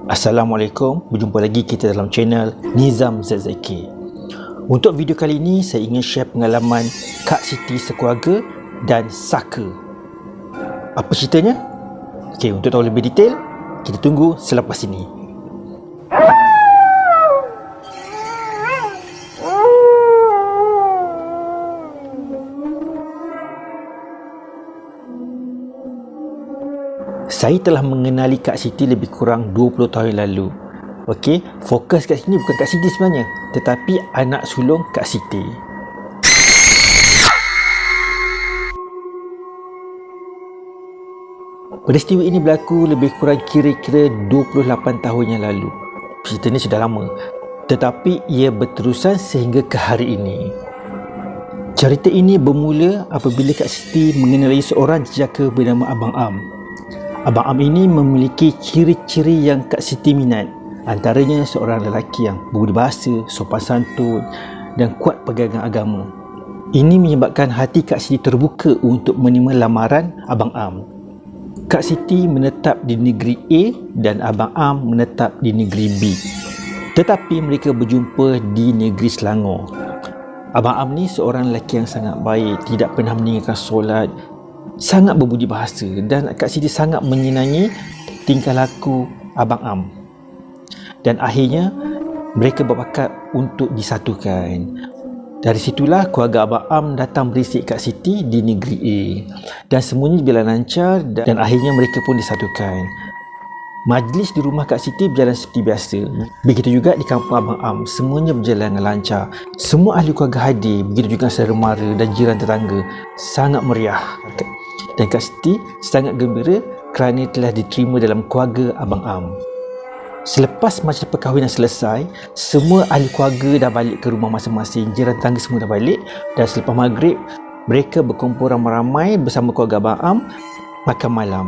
Assalamualaikum, berjumpa lagi kita dalam channel Nizam ZZK. Untuk video kali ini, saya ingin share pengalaman Kak Siti sekeluarga dan Saka. Apa ceritanya? Okey, untuk tahu lebih detail, kita tunggu selepas ini. Saya telah mengenali Kak Siti lebih kurang 20 tahun lalu. Okey, fokus kat sini bukan Kak Siti sebenarnya, tetapi anak sulung Kak Siti. Peristiwa ini berlaku lebih kurang kira-kira 28 tahun yang lalu. Cerita ni sudah lama, tetapi ia berterusan sehingga ke hari ini. Cerita ini bermula apabila Kak Siti mengenali seorang jejaka bernama Abang Am. Abang Am ini memiliki ciri-ciri yang Kak Siti minat. Antaranya seorang lelaki yang berbudi bahasa, sopan santun dan kuat pegangan agama. Ini menyebabkan hati Kak Siti terbuka untuk menerima lamaran Abang Am. Kak Siti menetap di negeri A dan Abang Am menetap di negeri B. Tetapi mereka berjumpa di negeri Selangor. Abang Am ni seorang lelaki yang sangat baik, tidak pernah meninggalkan solat, sangat berbudi bahasa, dan Kak Siti sangat menyenangi tingkah laku Abang Am. Dan akhirnya mereka berbakat untuk disatukan. Dari situlah keluarga Abang Am datang berisik Kak Siti di negeri A, dan semuanya berjalan lancar dan akhirnya mereka pun disatukan. Majlis di rumah Kak Siti berjalan seperti biasa. Begitu juga di kampung Abang Am, semuanya berjalan lancar. Semua ahli keluarga hadir, begitu juga saudara mara dan jiran tetangga. Sangat meriah. Dan Kak Siti sangat gembira kerana telah diterima dalam keluarga Abang Am. Selepas majlis perkahwinan selesai, semua ahli keluarga dah balik ke rumah masing-masing. Jiran tetangga semua dah balik, dan selepas maghrib, mereka berkumpul ramai-ramai bersama keluarga Abang Am makan malam.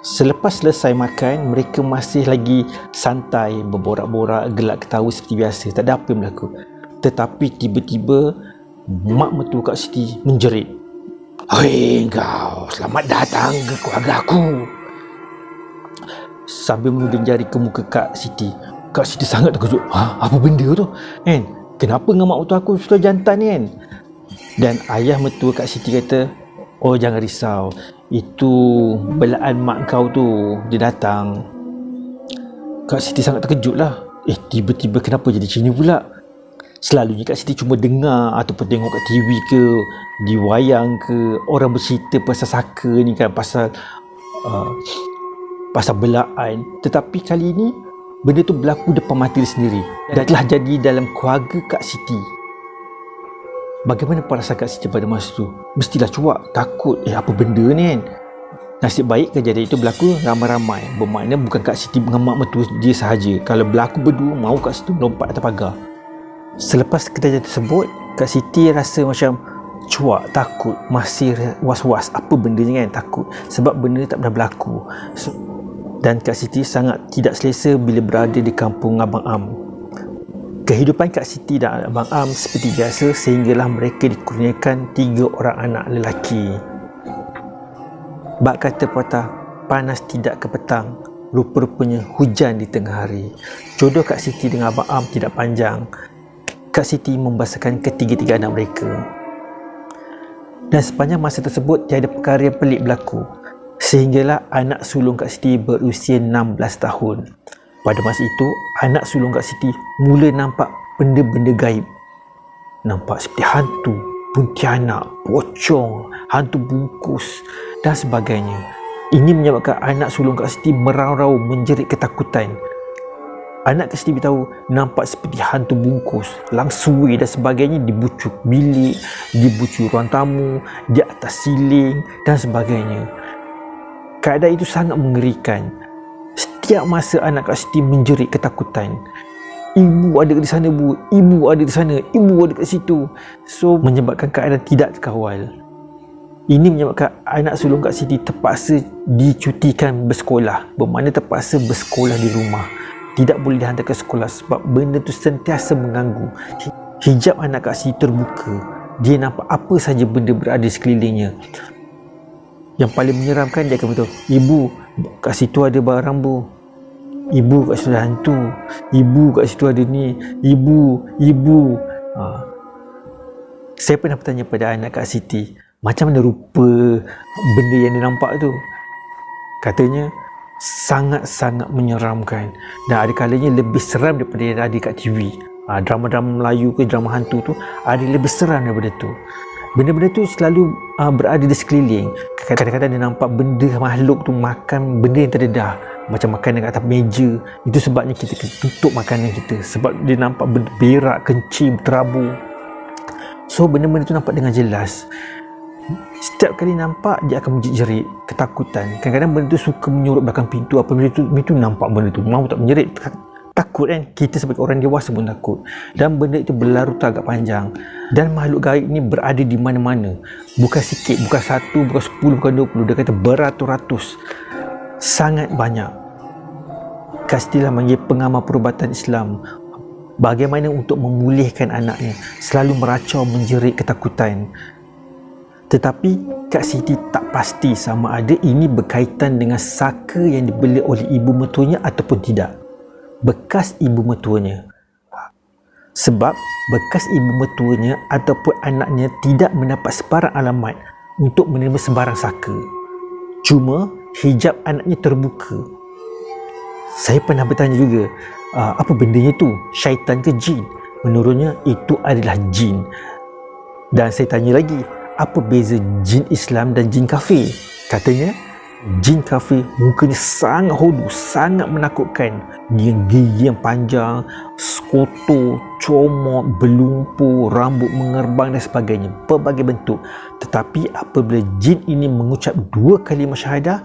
Selepas selesai makan, mereka masih lagi santai, berborak-borak, gelak ketawa seperti biasa. Tak ada apa yang berlaku. Tetapi tiba-tiba mak mertua Kak Siti menjerit. "Hei kau, selamat datang ke keluarga aku." Sambil menuding jari ke muka Kak Siti. Kak Siti sangat terkejut. Apa benda tu? Kan? Kenapa dengan mak mertua aku sudah jantan ni kan? Dan ayah mertua Kak Siti kata, "Oh, jangan risau. Itu belaan mak kau tu, dia datang." Kak Siti sangat terkejut lah. Tiba-tiba kenapa jadi macam ni pula? Selalunya Kak Siti cuma dengar ataupun tengok kat TV ke, di wayang ke, orang bercerita pasal Saka ni kan, pasal belaan. Tetapi kali ini benda tu berlaku depan mata dia sendiri dan telah jadi dalam keluarga Kak Siti. Bagaimana perasaan Kak Siti pada masa tu? Mestilah cuak, takut, apa benda ni kan? Nasib baik kejadian itu berlaku ramai-ramai. Bermakna bukan Kak Siti dengan mak mertua dia sahaja. Kalau berlaku berdua, mau Kak Siti lompat atas pagar. Selepas kejadian tersebut, Kak Siti rasa macam cuak, takut, masih was-was. Apa benda ni kan? Takut. Sebab benda tak pernah berlaku. Dan Kak Siti sangat tidak selesa bila berada di kampung Abang Am. Kehidupan Kak Siti dan Abang Am seperti biasa sehinggalah mereka dikurniakan 3 orang anak lelaki. Bak kata pepatah, panas tidak ke petang, rupa-rupanya hujan di tengah hari. Jodoh Kak Siti dengan Abang Am tidak panjang. Kak Siti membesarkan ketiga-tiga anak mereka. Dan sepanjang masa tersebut tiada perkara yang pelik berlaku. Sehinggalah anak sulung Kak Siti berusia 16 tahun. Pada masa itu, anak sulung Kak Siti mula nampak benda-benda gaib. Nampak seperti hantu, pontianak, pocong, hantu bungkus dan sebagainya. Ini menyebabkan anak sulung Kak Siti meraung-raung menjerit ketakutan. Anak Kak Siti beritahu nampak seperti hantu bungkus, langsui dan sebagainya di bucuk bilik, di bucuk ruang tamu, di atas siling dan sebagainya. Keadaan itu sangat mengerikan. Setiap masa anak Kak Siti menjerit ketakutan. "Ibu ada di sana bu, ibu ada di sana, ibu ada kat situ." So menyebabkan keadaan tidak terkawal. Ini menyebabkan anak sulung Kak Siti terpaksa dicutikan bersekolah. Bermakna terpaksa bersekolah di rumah. Tidak boleh dihantar ke sekolah sebab benda tu sentiasa mengganggu. Hijab anak Kak Siti terbuka. Dia nampak apa saja benda berada di sekelilingnya. Yang paling menyeramkan, dia akan beritahu, "Ibu, kat situ ada barang bu." ibu kat situ ada hantu, ibu kat situ ada ni, ibu. Saya pernah bertanya pada anak Kak Siti, macam mana rupa benda yang dia nampak tu? Katanya sangat-sangat menyeramkan, dan ada kalanya lebih seram daripada yang ada kat TV. Drama-drama Melayu ke drama hantu tu ada lebih seram daripada tu. Benda-benda tu selalu berada di sekeliling. Kadang-kadang dia nampak benda makhluk tu makan benda yang terdedah, macam makanan kat atas meja. Itu sebabnya kita kena tutup makanan kita, sebab dia nampak benda berak, kencing, terabur. So benda-benda tu nampak dengan jelas. Setiap kali nampak dia akan menjerit ketakutan. Kadang-kadang benda tu suka menyurut belakang pintu. Apabila pintu nampak benda tu, mau tak menjerit, takut kan. Kita sebagai orang dewasa pun takut. Dan benda itu berlarut agak panjang. Dan makhluk gaib ni berada di mana-mana. Bukan sikit, bukan 1, bukan 10, bukan 20. Dia kata beratus-ratus. Sangat banyak. Kak Siti lah panggil pengamal perubatan Islam. Bagaimana untuk memulihkan anaknya. Selalu meracau, menjerit ketakutan. Tetapi Kak Siti tak pasti sama ada ini berkaitan dengan saka yang dibeli oleh ibu mertuanya ataupun tidak. Bekas ibu mertuanya. Sebab bekas ibu mertuanya ataupun anaknya tidak mendapat sebarang alamat untuk menerima sebarang saka. Cuma hijab anaknya terbuka. Saya pernah bertanya juga, apa bendanya tu? Syaitan ke jin? Menurutnya itu adalah jin. Dan saya tanya lagi, apa beza jin Islam dan jin kafir? Katanya jin kafir mukanya sangat hodu, sangat menakutkan. Dia gigi yang panjang, skotor, comot, berlumpur, rambut mengerbang dan sebagainya, berbagai bentuk. Tetapi apabila jin ini mengucap 2 kalimah syahadah,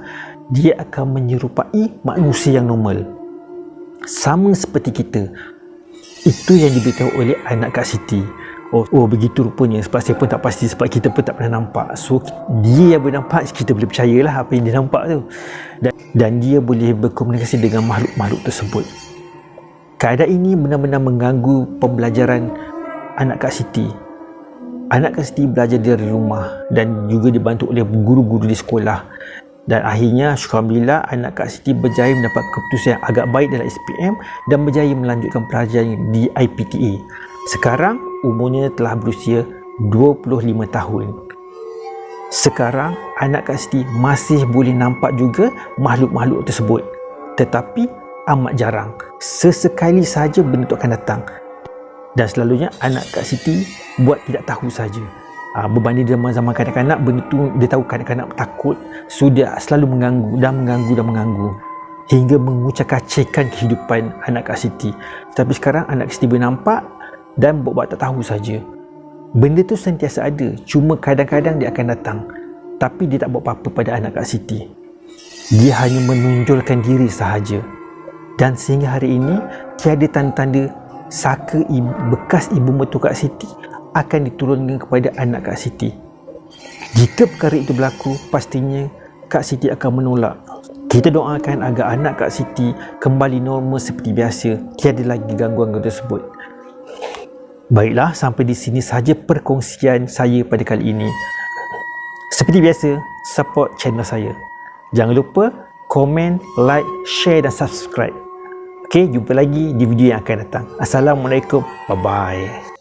dia akan menyerupai manusia yang normal, sama seperti kita. Itu yang diberitahu oleh anak Kak Siti. Oh begitu rupanya. Sebab saya pun tak pasti, sebab kita pun tak pernah nampak. So dia yang boleh nampak, kita boleh percayalah apa yang dia nampak tu. Dan dia boleh berkomunikasi dengan makhluk-makhluk tersebut. Keadaan ini benar-benar mengganggu pembelajaran anak Kak Siti. Anak Kak Siti belajar dari rumah dan juga dibantu oleh guru-guru di sekolah. Dan akhirnya alhamdulillah anak Kak Siti berjaya mendapat keputusan yang agak baik dalam SPM dan berjaya melanjutkan pelajaran di IPTA. Sekarang umurnya telah berusia 25 tahun. Sekarang anak Kak Siti masih boleh nampak juga makhluk-makhluk tersebut, tetapi amat jarang. Sesekali saja benda itu akan datang. Dan selalunya anak Kak Siti buat tidak tahu saja. Berbanding zaman-zaman kanak-kanak, benda tu dia tahu kanak-kanak takut, so dia selalu mengganggu hingga mengucak-kacirkan kehidupan anak Kak Siti. Tapi sekarang anak Kak Siti boleh nampak dan buat tak tahu saja. Benda tu sentiasa ada, cuma kadang-kadang dia akan datang, tapi dia tak buat apa-apa pada anak Kak Siti. Dia hanya menonjolkan diri sahaja. Dan sehingga hari ini tiada tanda-tanda saka bekas ibu mertua Kak Siti akan diturunkan kepada anak Kak Siti. Jika perkara itu berlaku, pastinya Kak Siti akan menolak. Kita doakan agar anak Kak Siti kembali normal seperti biasa, tiada lagi gangguan tersebut. Baiklah, sampai di sini sahaja perkongsian saya pada kali ini. Seperti biasa, support channel saya. Jangan lupa komen, like, share dan subscribe. Okey, jumpa lagi di video yang akan datang. Assalamualaikum. Bye-bye.